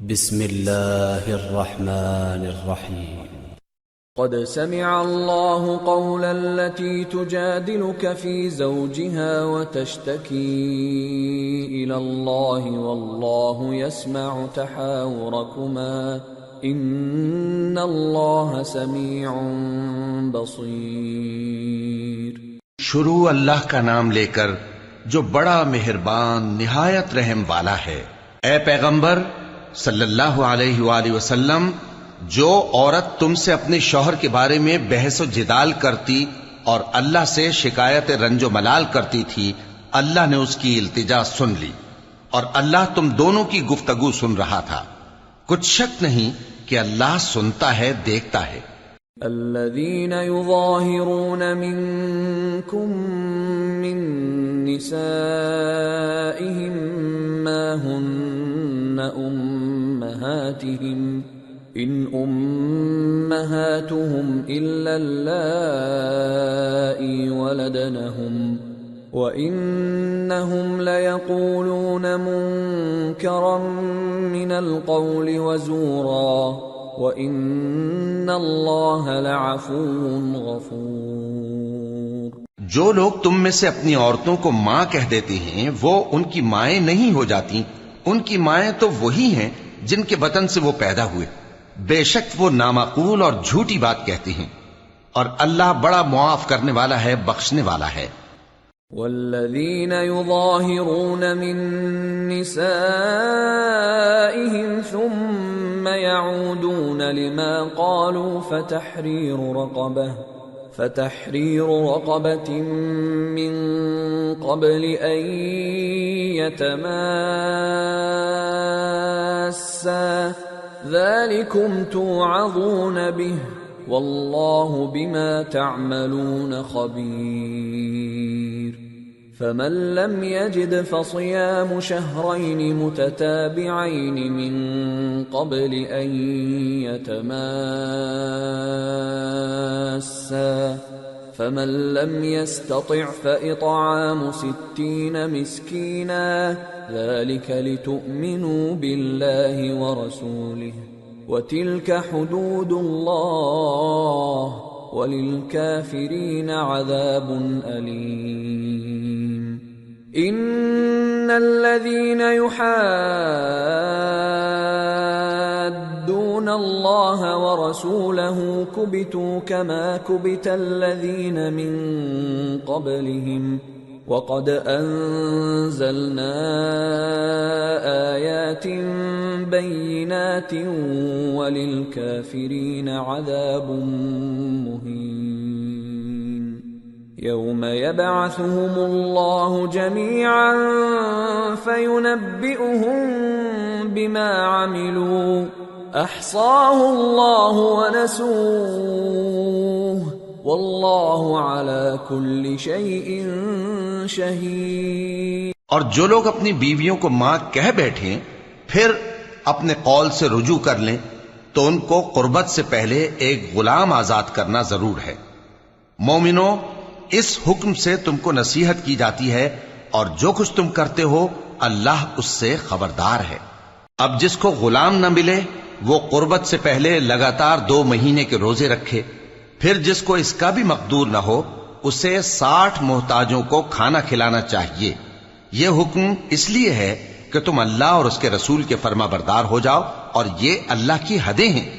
بسم الله الرحمن الرحيم. قد سمع الله قول التي تجادلك في زوجها وتشتكي إلى الله والله يسمع تحاوركما إن الله سميع بصير. شروع اللہ کا نام لے کر جو بڑا مہربان نہایت رحم والا ہے. اے پیغمبر صلی اللہ علیہ وآلہ وسلم، جو عورت تم سے اپنے شوہر کے بارے میں بحث و جدال کرتی اور اللہ سے شکایت رنج و ملال کرتی تھی، اللہ نے اس کی التجا سن لی اور اللہ تم دونوں کی گفتگو سن رہا تھا. کچھ شک نہیں کہ اللہ سنتا ہے، دیکھتا ہے. الذين يظاهرون منكم من نسائهم ما هن أمهاتهم إن أمهاتهم إلا اللائي ولدنهم وإنهم ليقولون منكرا من القول وزورا وَإِنَّ اللَّهَ لَعَفُوٌّ غَفُورٌ. جو لوگ تم میں سے اپنی عورتوں کو ماں کہہ دیتے ہیں وہ ان کی مائیں نہیں ہو جاتی. ان کی مائیں تو وہی ہیں جن کے بطن سے وہ پیدا ہوئے. بے شک وہ نامعقول اور جھوٹی بات کہتی ہیں، اور اللہ بڑا معاف کرنے والا ہے، بخشنے والا ہے. والذین یظاہرون من نسائهم ثم يعودون لما قالوا فتحرير رقبة من قبل أن يتماسا ذلكم توعظون به والله بما تعملون خبير. فمن لم يجد فصيام شهرين متتابعين من قبل أن يتماسا فمن لم يستطع فإطعام 60 مسكينا ذلك لتؤمنوا بالله ورسوله وتلك حدود الله وَلِلْكَافِرِينَ عَذَابٌ أَلِيمٌ. إِنَّ الَّذِينَ يُحَادُّونَ اللَّهَ وَرَسُولَهُ كُبِتُوا كَمَا كُبِتَ الَّذِينَ مِن قَبْلِهِمْ وَقَدْ أَنزَلْنَا آيَاتٍ بَيِّنَاتٍ وَلِلْكَافِرِينَ عَذَابٌ مُهِينٌ. يَوْمَ يَبْعَثُهُمُ اللَّهُ جَمِيعًا فَيُنَبِّئُهُم بِمَا عَمِلُوا أَحْصَاهُ اللَّهُ وَنَسُوهُ واللہ علی کل شیء شہید. اور جو لوگ اپنی بیویوں کو ماں کہہ بیٹھیں پھر اپنے قول سے رجوع کر لیں تو ان کو قربت سے پہلے ایک غلام آزاد کرنا ضرور ہے. مومنو، اس حکم سے تم کو نصیحت کی جاتی ہے اور جو کچھ تم کرتے ہو اللہ اس سے خبردار ہے. اب جس کو غلام نہ ملے وہ قربت سے پہلے لگاتار 2 مہینے کے روزے رکھے. پھر جس کو اس کا بھی مقدور نہ ہو اسے 60 محتاجوں کو کھانا کھلانا چاہیے. یہ حکم اس لیے ہے کہ تم اللہ اور اس کے رسول کے فرما بردار ہو جاؤ، اور یہ اللہ کی حدیں ہیں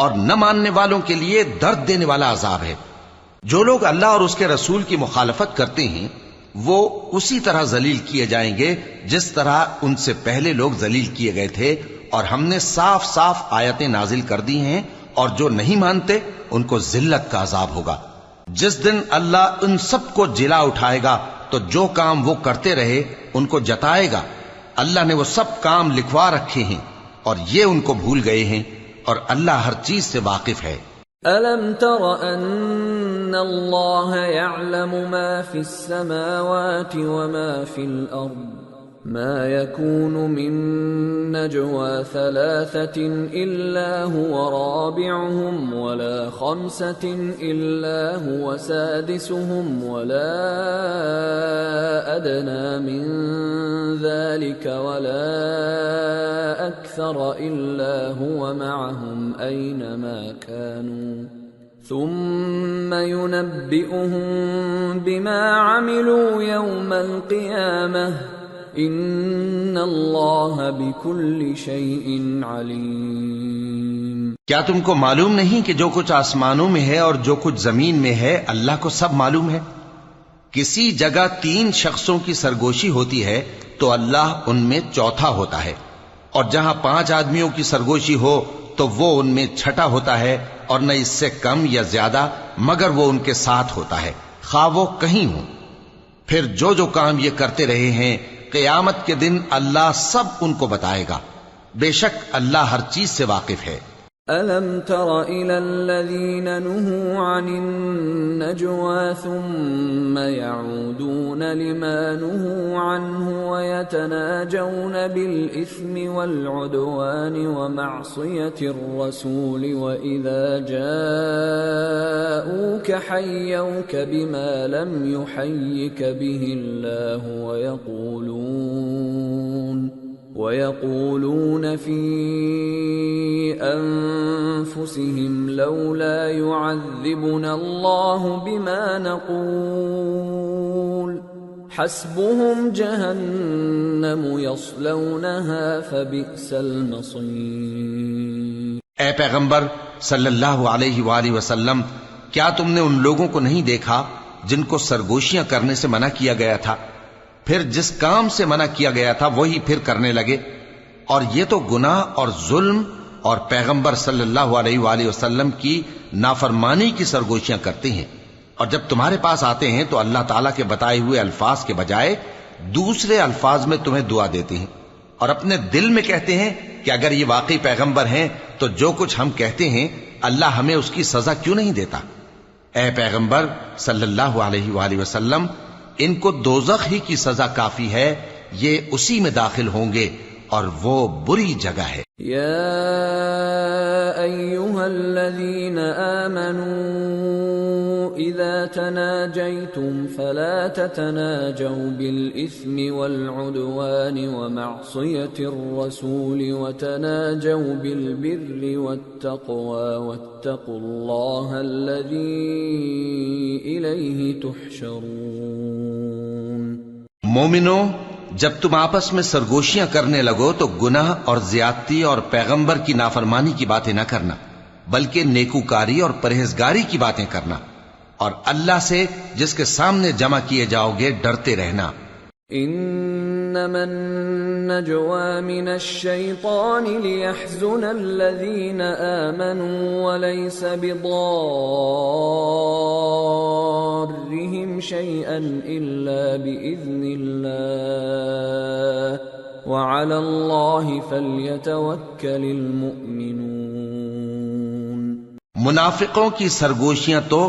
اور نہ ماننے والوں کے لیے درد دینے والا عذاب ہے. جو لوگ اللہ اور اس کے رسول کی مخالفت کرتے ہیں وہ اسی طرح ذلیل کیے جائیں گے جس طرح ان سے پہلے لوگ ذلیل کیے گئے تھے، اور ہم نے صاف صاف آیتیں نازل کر دی ہیں، اور جو نہیں مانتے ان کو ذلت کا عذاب ہوگا. جس دن اللہ ان سب کو جلا اٹھائے گا تو جو کام وہ کرتے رہے ان کو جتائے گا. اللہ نے وہ سب کام لکھوا رکھے ہیں اور یہ ان کو بھول گئے ہیں، اور اللہ ہر چیز سے واقف ہے. أَلَمْ تَرَ أَنَّ اللَّهَ يَعْلَمُ مَا فِي السَّمَاوَاتِ وَمَا فِي الْأَرْضِ ما يكون من نجوى ثلاثة إلا هو رابعهم ولا خمسة إلا هو سادسهم ولا أدنى من ذلك ولا أكثر إلا هو معهم أينما كانوا ثم ينبئهم بما عملوا يوم القيامة ان اللہ بکل شیء علیم۔ کیا تم کو معلوم نہیں کہ جو کچھ آسمانوں میں ہے اور جو کچھ زمین میں ہے اللہ کو سب معلوم ہے؟ کسی جگہ 3 شخصوں کی سرگوشی ہوتی ہے تو اللہ ان میں چوتھا ہوتا ہے، اور جہاں 5 آدمیوں کی سرگوشی ہو تو وہ ان میں چھٹا ہوتا ہے، اور نہ اس سے کم یا زیادہ مگر وہ ان کے ساتھ ہوتا ہے، خواہ وہ کہیں ہوں۔ پھر جو جو کام یہ کرتے رہے ہیں قیامت کے دن اللہ سب ان کو بتائے گا، بے شک اللہ ہر چیز سے واقف ہے۔ أَلَمْ تَرَ إِلَى الَّذِينَ نُهُوا عَنِ النَّجْوَى ثُمَّ يَعُودُونَ لِمَا نُهُوا عَنْهُ وَيَتَنَاجَوْنَ بِالْإِثْمِ وَالْعُدْوَانِ وَمَعْصِيَةِ الرَّسُولِ وَإِذَا جَاءُوكَ حَيَّوْكَ بِمَا لَمْ يُحَيِّكَ بِهِ اللَّهُ وَيَقُولُونَ فِي أَنفُسِهِمْ لَوْلَا يُعَذِّبُنَا اللَّهُ بِمَا نَقُولُ حَسْبُهُمْ جَهَنَّمُ يَصْلَوْنَهَا فَبِئْسَ الْمَصِيرُ۔ اے پیغمبر صلی اللہ علیہ وآلہ وسلم، کیا تم نے ان لوگوں کو نہیں دیکھا جن کو سرگوشیاں کرنے سے منع کیا گیا تھا، پھر جس کام سے منع کیا گیا تھا وہی پھر کرنے لگے؟ اور یہ تو گناہ اور ظلم اور پیغمبر صلی اللہ علیہ وآلہ وسلم کی نافرمانی کی سرگوشیاں کرتے ہیں، اور جب تمہارے پاس آتے ہیں تو اللہ تعالیٰ کے بتائے ہوئے الفاظ کے بجائے دوسرے الفاظ میں تمہیں دعا دیتے ہیں، اور اپنے دل میں کہتے ہیں کہ اگر یہ واقعی پیغمبر ہیں تو جو کچھ ہم کہتے ہیں اللہ ہمیں اس کی سزا کیوں نہیں دیتا؟ اے پیغمبر صلی اللہ علیہ وآلہ وسلم، ان کو دوزخ ہی کی سزا کافی ہے، یہ اسی میں داخل ہوں گے اور وہ بری جگہ ہے۔ یا ایھا الذین آمنوا اذا تناجیتم فلا تتناجوا بالاثم والعدوان ومعصیة الرسول وتناجوا بالبر والتقوى واتقوا اللہ الذی الیہ تحشرون۔ مومنو، جب تم آپس میں سرگوشیاں کرنے لگو تو گناہ اور زیادتی اور پیغمبر کی نافرمانی کی باتیں نہ کرنا، بلکہ نیکوکاری اور پرہیزگاری کی باتیں کرنا، اور اللہ سے جس کے سامنے جمع کیے جاؤ گے ڈرتے رہنا۔ انما النجوى من الشيطان ليحزن الذين آمنوا وليس بضارهم شيئا إلا بإذن الله وعلى الله فليتوكل المؤمنون۔ منافقوں کی سرگوشیاں تو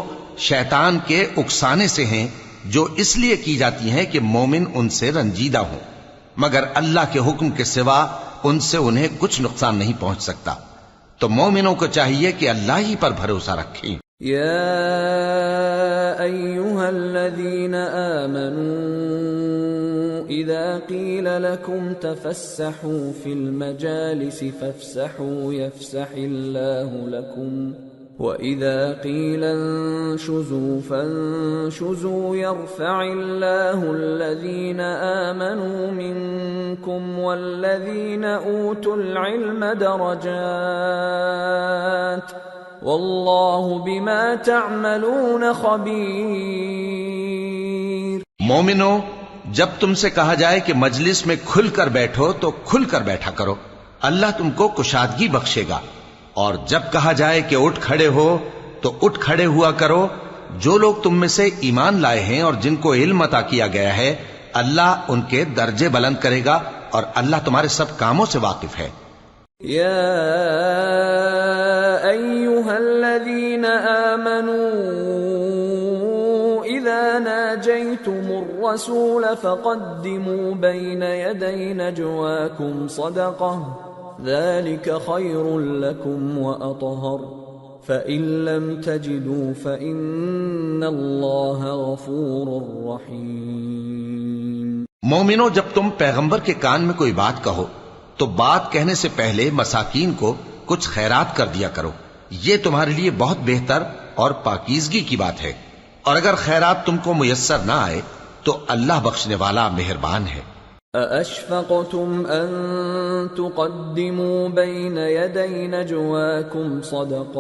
شیطان کے اکسانے سے ہیں جو اس لیے کی جاتی ہیں کہ مومن ان سے رنجیدہ ہوں، مگر اللہ کے حکم کے سوا ان سے انہیں کچھ نقصان نہیں پہنچ سکتا، تو مومنوں کو چاہیے کہ اللہ ہی پر بھروسہ رکھیں۔ یا ایھا الذین آمنوا اذا قیل لکم تفسحوا فی المجالس فافسحوا یفسح اللہ لکم وَإِذَا قِيلَ انشُزُوا فَانشُزُوا يَرْفَعِ اللَّهُ الَّذِينَ آمَنُوا مِنكُمْ وَالَّذِينَ أُوتُوا الْعِلْمَ دَرَجَاتٍ وَاللَّهُ بِمَا تَعْمَلُونَ خَبِيرٌ۔ مومنو، جب تم سے کہا جائے کہ مجلس میں کھل کر بیٹھو تو کھل کر بیٹھا کرو، اللہ تم کو کشادگی بخشے گا، اور جب کہا جائے کہ اٹھ کھڑے ہو تو اٹھ کھڑے ہوا کرو۔ جو لوگ تم میں سے ایمان لائے ہیں اور جن کو علم عطا کیا گیا ہے اللہ ان کے درجے بلند کرے گا، اور اللہ تمہارے سب کاموں سے واقف ہے۔ یا ایھا الذین آمنوا اذا ناجیتم الرسول فقدموا بين يدي نجواكم صدقة ذلك خير لكم وأطهر فإن لم تجدوا فإن الله غفور رحيم۔ مومنو، جب تم پیغمبر کے کان میں کوئی بات کہو تو بات کہنے سے پہلے مساکین کو کچھ خیرات کر دیا کرو، یہ تمہارے لیے بہت بہتر اور پاکیزگی کی بات ہے، اور اگر خیرات تم کو میسر نہ آئے تو اللہ بخشنے والا مہربان ہے۔ أَأَشْفَقْتُمْ أَن تُقَدِّمُوا بَيْنَ يَدَيْ نَجْوَاكُمْ صَدَقَاتٍ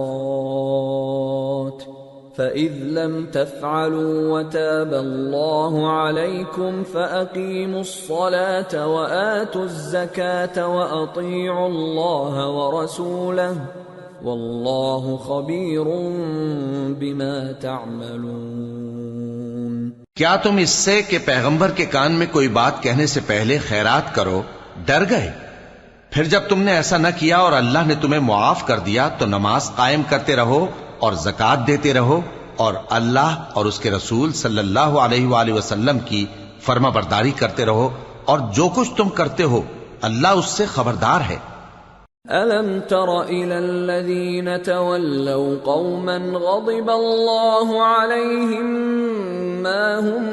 فَإِذْ لَمْ تَفْعَلُوا وَتَابَ اللَّهُ عَلَيْكُمْ فَأَقِيمُوا الصَّلَاةَ وَآتُوا الزَّكَاةَ وَأَطِيعُوا اللَّهَ وَرَسُولَهُ وَاللَّهُ خَبِيرٌ بِمَا تَعْمَلُونَ۔ کیا تم اس سے کہ پیغمبر کے کان میں کوئی بات کہنے سے پہلے خیرات کرو ڈر گئے؟ پھر جب تم نے ایسا نہ کیا اور اللہ نے تمہیں معاف کر دیا تو نماز قائم کرتے رہو اور زکوٰۃ دیتے رہو، اور اللہ اور اس کے رسول صلی اللہ علیہ وآلہ وسلم کی فرما برداری کرتے رہو، اور جو کچھ تم کرتے ہو اللہ اس سے خبردار ہے۔ أَلَمْ تَرَ إِلَى الَّذِينَ تَوَلَّوْا قَوْمًا غَضِبَ اللَّهُ عَلَيْهِمْ مَا هُمْ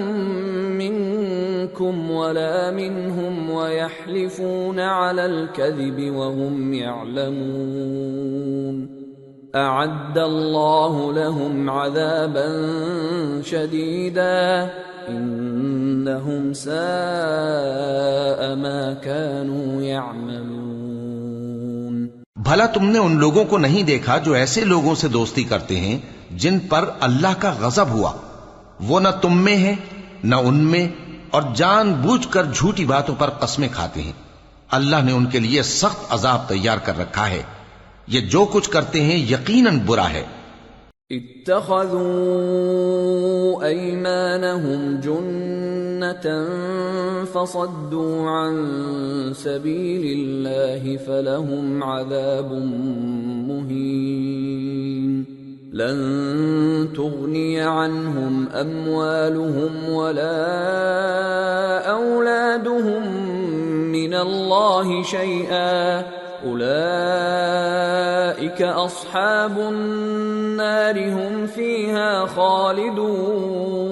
مِنْكُمْ وَلَا مِنْهُمْ وَيَحْلِفُونَ عَلَى الْكَذِبِ وَهُمْ يَعْلَمُونَ أَعَدَّ اللَّهُ لَهُمْ عَذَابًا شَدِيدًا إِنَّهُمْ سَاءَ مَا كَانُوا يَعْمَلُونَ۔ بھلا تم نے ان لوگوں کو نہیں دیکھا جو ایسے لوگوں سے دوستی کرتے ہیں جن پر اللہ کا غضب ہوا؟ وہ نہ تم میں ہیں نہ ان میں، اور جان بوجھ کر جھوٹی باتوں پر قسمیں کھاتے ہیں۔ اللہ نے ان کے لیے سخت عذاب تیار کر رکھا ہے، یہ جو کچھ کرتے ہیں یقیناً برا ہے۔ اتخذوا أيمانهم جنة فصدوا عن سبيل الله فلهم عذاب مهين لن تغني عنهم أموالهم ولا أولادهم من الله شيئا أولئك أصحاب النار هم فيها خالدون۔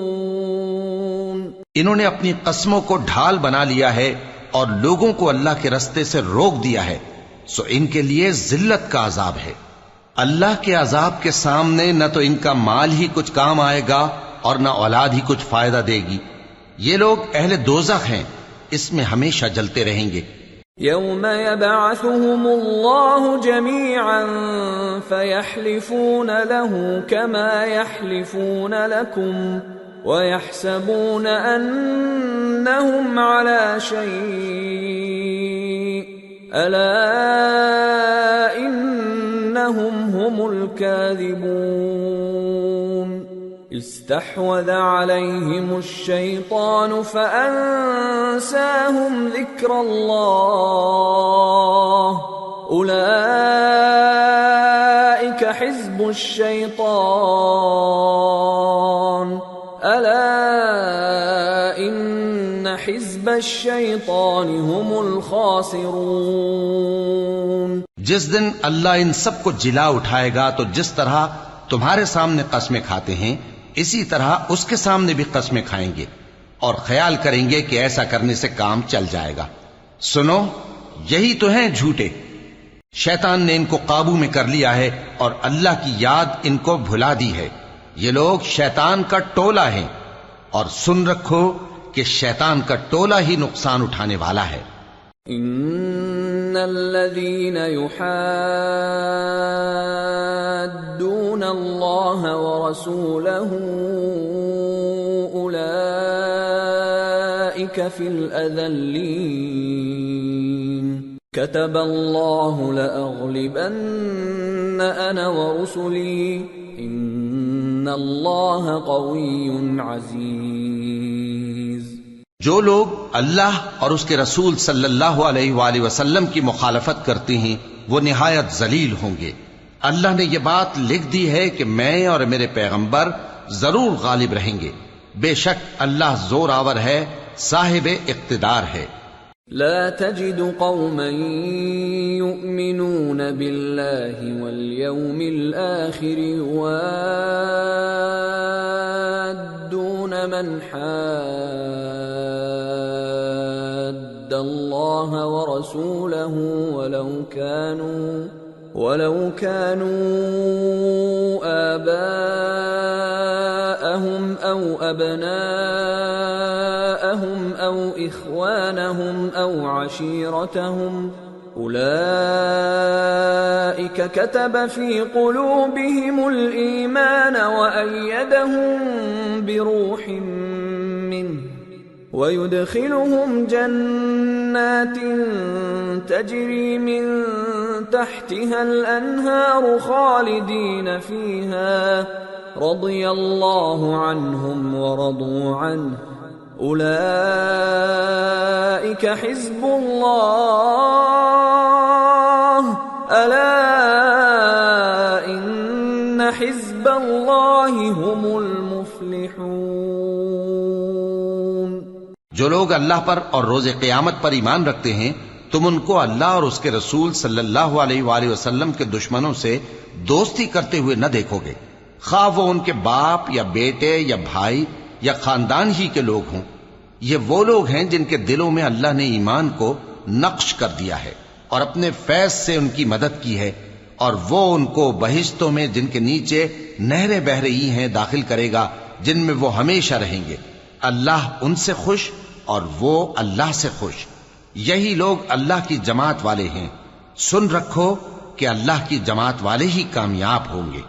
انہوں نے اپنی قسموں کو ڈھال بنا لیا ہے اور لوگوں کو اللہ کے رستے سے روک دیا ہے، سو ان کے لیے ذلت کا عذاب ہے۔ اللہ کے عذاب کے سامنے نہ تو ان کا مال ہی کچھ کام آئے گا اور نہ اولاد ہی کچھ فائدہ دے گی۔ یہ لوگ اہل دوزخ ہیں، اس میں ہمیشہ جلتے رہیں گے۔ يوم يبعثهم الله جميعا فيحلفون له كما يحلفون لكم ويحسبون أنهم على شيء ألا إنهم هم الكاذبون استحوذ عليهم الشيطان فأنساهم ذكر الله أولئك حزب الشيطان ألا إن حزب الشيطان هم الخاسرون۔ جس دن اللہ ان سب کو جلا اٹھائے گا تو جس طرح تمہارے سامنے قسمیں کھاتے ہیں اسی طرح اس کے سامنے بھی قسمیں کھائیں گے اور خیال کریں گے کہ ایسا کرنے سے کام چل جائے گا۔ سنو، یہی تو ہیں جھوٹے۔ شیطان نے ان کو قابو میں کر لیا ہے اور اللہ کی یاد ان کو بھلا دی ہے۔ یہ لوگ شیطان کا ٹولہ ہیں، اور سن رکھو کہ شیطان کا ٹولہ ہی نقصان اٹھانے والا ہے۔ ان الذين يحادون الله ورسوله اولئك في الاذلين كتب الله لاغلبن انا ورسلي ان الله قوي عزيز۔ جو لوگ اللہ اور اس کے رسول صلی اللہ علیہ وآلہ وسلم کی مخالفت کرتے ہیں وہ نہایت ذلیل ہوں گے۔ اللہ نے یہ بات لکھ دی ہے کہ میں اور میرے پیغمبر ضرور غالب رہیں گے۔ بے شک اللہ زور آور ہے، صاحب اقتدار ہے۔ لا تجد قوما يؤمنون بالله واليوم الآخر يوادون من حاد الله ورسوله ولو كانوا آباءهم أو أبناءهم أو إخوانهم أو عشيرتهم أولئك كتب في قلوبهم الإيمان وأيدهم بروح منه ويدخلهم جنات تجري من تحتها الأنهار خالدين فيها رضي الله عنهم ورضوا عنه أولئك حزب الله ألا إن حزب الله هم المفلحون۔ جو لوگ اللہ پر اور روز قیامت پر ایمان رکھتے ہیں تم ان کو اللہ اور اس کے رسول صلی اللہ علیہ وآلہ وسلم کے دشمنوں سے دوستی کرتے ہوئے نہ دیکھو گے، خواہ وہ ان کے باپ یا بیٹے یا بھائی یا خاندان ہی کے لوگ ہوں۔ یہ وہ لوگ ہیں جن کے دلوں میں اللہ نے ایمان کو نقش کر دیا ہے اور اپنے فیض سے ان کی مدد کی ہے، اور وہ ان کو بہشتوں میں جن کے نیچے نہریں بہ رہی ہیں داخل کرے گا، جن میں وہ ہمیشہ رہیں گے۔ اللہ ان سے خوش اور وہ اللہ سے خوش، یہی لوگ اللہ کی جماعت والے ہیں۔ سن رکھو کہ اللہ کی جماعت والے ہی کامیاب ہوں گے۔